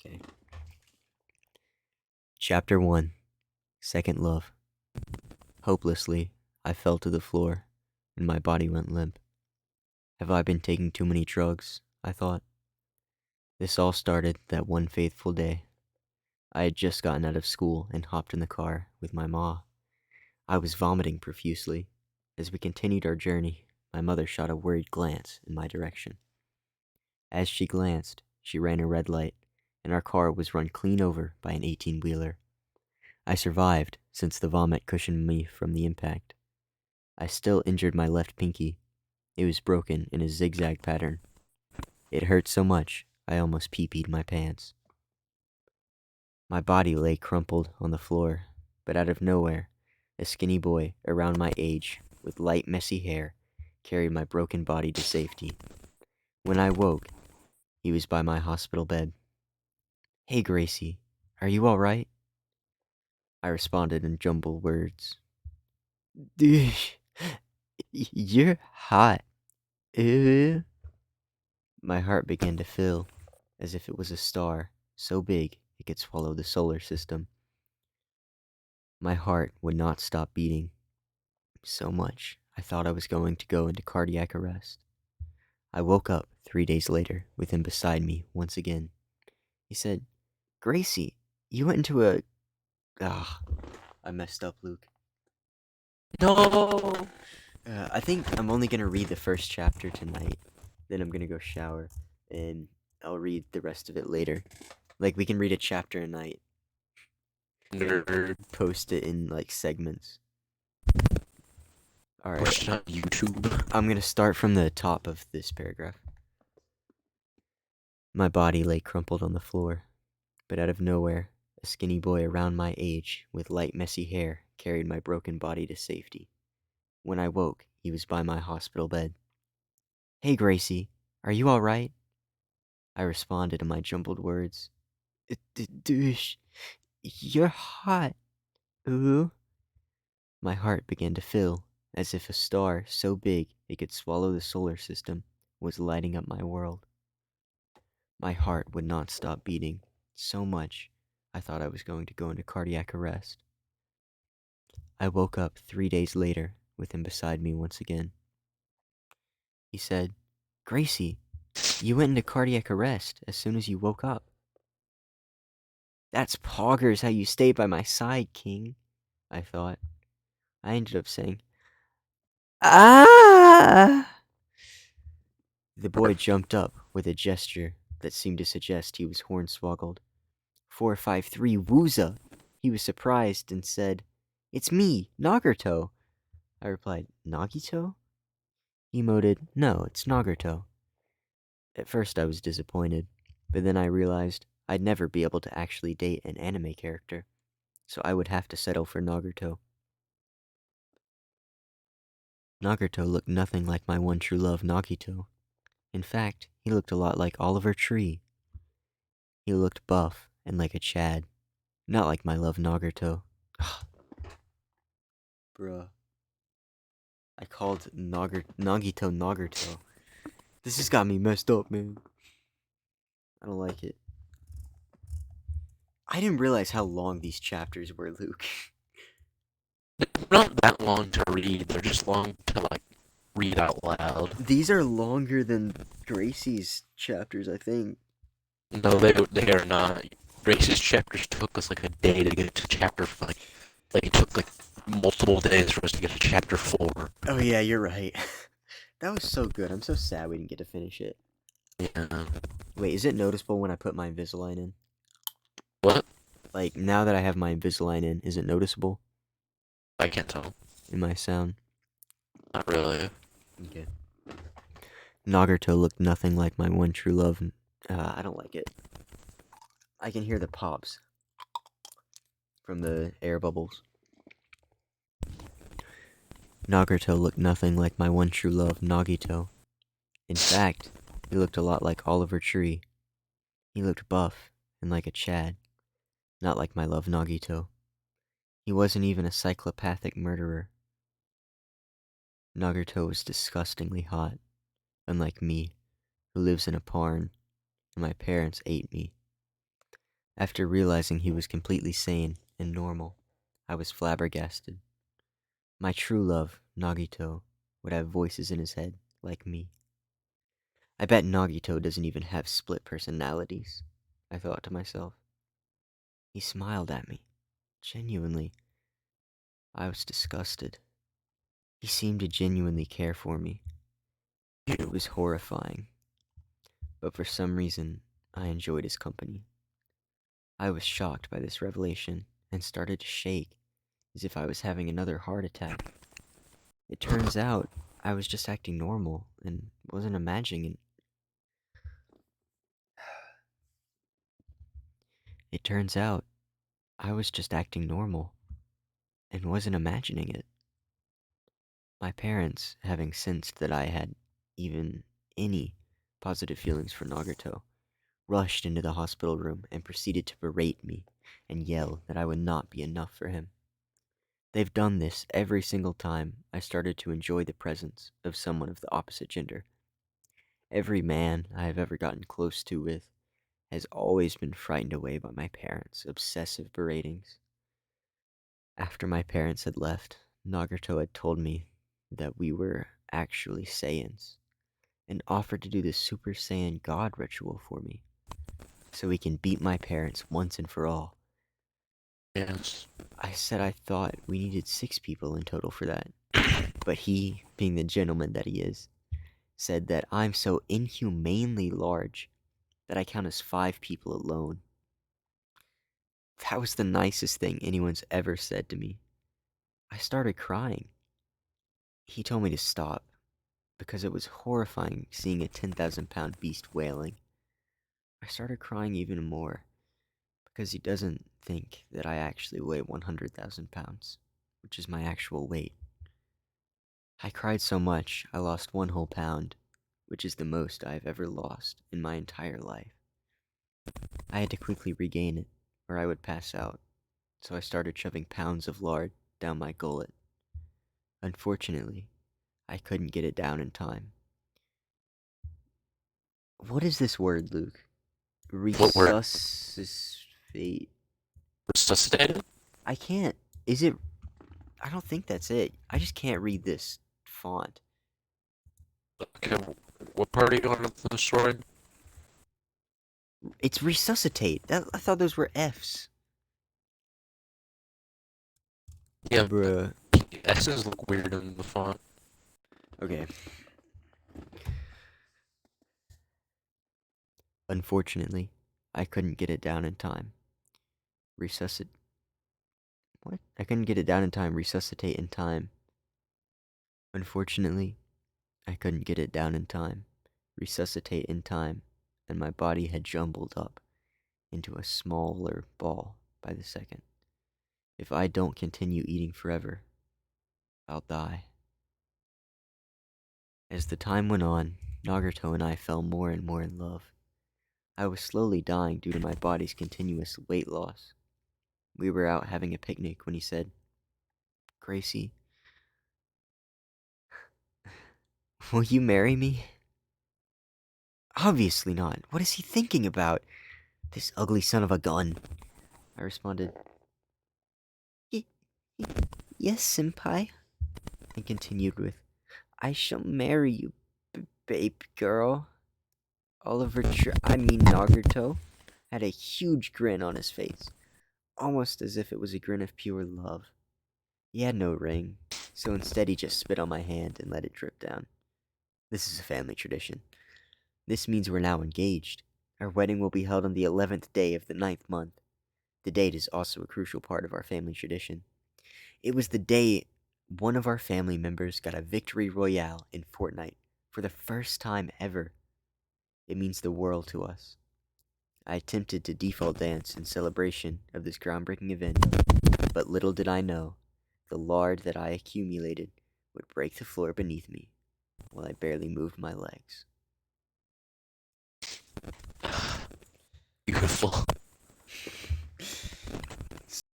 Okay. Chapter 1. Second Love. Hopelessly, I fell to the floor, and my body went limp. Have I been taking too many drugs? I thought. This all started that one faithful day. I had just gotten out of school and hopped in the car with my ma. I was vomiting profusely. As we continued our journey, my mother shot a worried glance in my direction. As she glanced, she ran a red light, and our car was run clean over by an 18-wheeler. I survived, since the vomit cushioned me from the impact. I still injured my left pinky. It was broken in a zigzag pattern. It hurt so much, I almost pee-peed my pants. My body lay crumpled on the floor, but out of nowhere, a skinny boy around my age, with light messy hair, carried my broken body to safety. When I woke, he was by my hospital bed. "Hey, Gracie, are you alright?" I responded in jumbled words. "Dude, you're hot. Ew." My heart began to fill, as if it was a star, so big it could swallow the solar system. My heart would not stop beating, so much I thought I was going to go into cardiac arrest. I woke up 3 days later with him beside me once again. He said, "Gracie, you went into a..." Ah, I messed up, Luke. No. I think I'm only gonna read the first chapter tonight. Then I'm gonna go shower, and I'll read the rest of it later. Like, we can read a chapter a night. Nerd. Post it in, like, segments. Alright, Push it on YouTube. I'm gonna start from the top of this paragraph. My body lay crumpled on the floor, but out of nowhere, a skinny boy around my age, with light messy hair, carried my broken body to safety. When I woke, he was by my hospital bed. "Hey, Gracie, are you alright?" I responded in my jumbled words. Douche, you're hot. Ooh." My heart began to fill, as if a star so big it could swallow the solar system was lighting up my world. My heart would not stop beating, so much I thought I was going to go into cardiac arrest. I woke up 3 days later with him beside me once again. He said, "Gracie, you went into cardiac arrest as soon as you woke up." "That's poggers how you stayed by my side, King," I thought. I ended up saying, "Ah!" The boy jumped up with a gesture that seemed to suggest he was hornswoggled. 453 Wooza! He was surprised and said, "It's me, Nagirto." I replied, "Nagito?" He moted, "No, it's Nagirto." At first I was disappointed, but then I realized I'd never be able to actually date an anime character, so I would have to settle for Nagirto. Nagirto looked nothing like my one true love, Nagito. In fact, he looked a lot like Oliver Tree. He looked buff and like a Chad, not like my love Nagirto. Bruh. I called Nagito Nagirto. This has got me messed up, man. I don't like it. I didn't realize how long these chapters were, Luke. They're not that long to read. They're just long to read out loud. These are longer than Gracie's chapters, I think. No, they are not. Grace's chapters took us like a day to get to chapter 5. Like it took like multiple days for us to get to chapter 4. Oh yeah, you're right. That was so good. I'm so sad we didn't get to finish it. Yeah. Wait, is it noticeable when I put my Invisalign in? What? Like, now that I have my Invisalign in, is it noticeable I can't tell. in my sound? Not really. Okay. Nagirto looked nothing like my one true love. I don't like it. I can hear the pops from the air bubbles. Nagirto looked nothing like my one true love, Nagito. In fact, he looked a lot like Oliver Tree. He looked buff and like a Chad, not like my love Nagito. He wasn't even a psychopathic murderer. Nagito was disgustingly hot, unlike me, who lives in a barn, and my parents ate me. After realizing he was completely sane and normal, I was flabbergasted. My true love, Nagito, would have voices in his head like me. I bet Nagito doesn't even have split personalities, I thought to myself. He smiled at me. Genuinely, I was disgusted. He seemed to genuinely care for me. It You. was horrifying, but for some reason, I enjoyed his company. I was shocked by this revelation and started to shake as if I was having another heart attack. It turns out I was just acting normal and wasn't imagining it. It turns out I was just acting normal and wasn't imagining it. My parents, having sensed that I had even any positive feelings for Nagato, rushed into the hospital room and proceeded to berate me and yell that I would not be enough for him. They've done this every single time I started to enjoy the presence of someone of the opposite gender. Every man I have ever gotten close to with has always been frightened away by my parents' obsessive beratings. After my parents had left, Nagato had told me that we were actually Saiyans and offered to do the Super Saiyan God ritual for me so he can beat my parents once and for all. Yes. I said I thought we needed 6 people in total for that, but he, being the gentleman that he is, said that I'm so inhumanely large that I count as 5 people alone. That was the nicest thing anyone's ever said to me. I started crying. He told me to stop because it was horrifying seeing a 10,000 pound beast wailing. I started crying even more because he doesn't think that I actually weigh 100,000 pounds, which is my actual weight. I cried so much I lost 1 whole pound, which is the most I have ever lost in my entire life. I had to quickly regain it, or I would pass out, so I started shoving pounds of lard down my gullet. Unfortunately, I couldn't get it down in time. What is this word, Luke? What word? Resuscitate. Resuscitated? I can't. Is it? I don't think that's it. I just can't read this font. Okay, what part are you on of the story? It's resuscitate. I thought those were F's. Yeah, Bruh. S's look weird in the font. Okay. Unfortunately, I couldn't get it down in time. Resuscitate. What? I couldn't get it down in time. Resuscitate in time. Unfortunately, I couldn't get it down in time. Resuscitate in time, and my body had jumbled up into a smaller ball by the second. If I don't continue eating forever, I'll die. As the time went on, Nagato and I fell more and more in love. I was slowly dying due to my body's continuous weight loss. We were out having a picnic when he said, Gracie, will you marry me? Obviously not. What is he thinking about? This ugly son of a gun. I responded, "Y- y- yes, senpai. And continued with, I shall marry you, babe girl. Nagato, had a huge grin on his face, almost as if it was a grin of pure love. He had no ring, so instead he just spit on my hand and let it drip down. This is a family tradition. This means we're now engaged. Our wedding will be held on the 11th day of the 9th month. The date is also a crucial part of our family tradition. It was the day one of our family members got a victory royale in Fortnite for the first time ever. It means the world to us. I attempted to default dance in celebration of this groundbreaking event, but little did I know, the lard that I accumulated would break the floor beneath me while I barely moved my legs. Beautiful.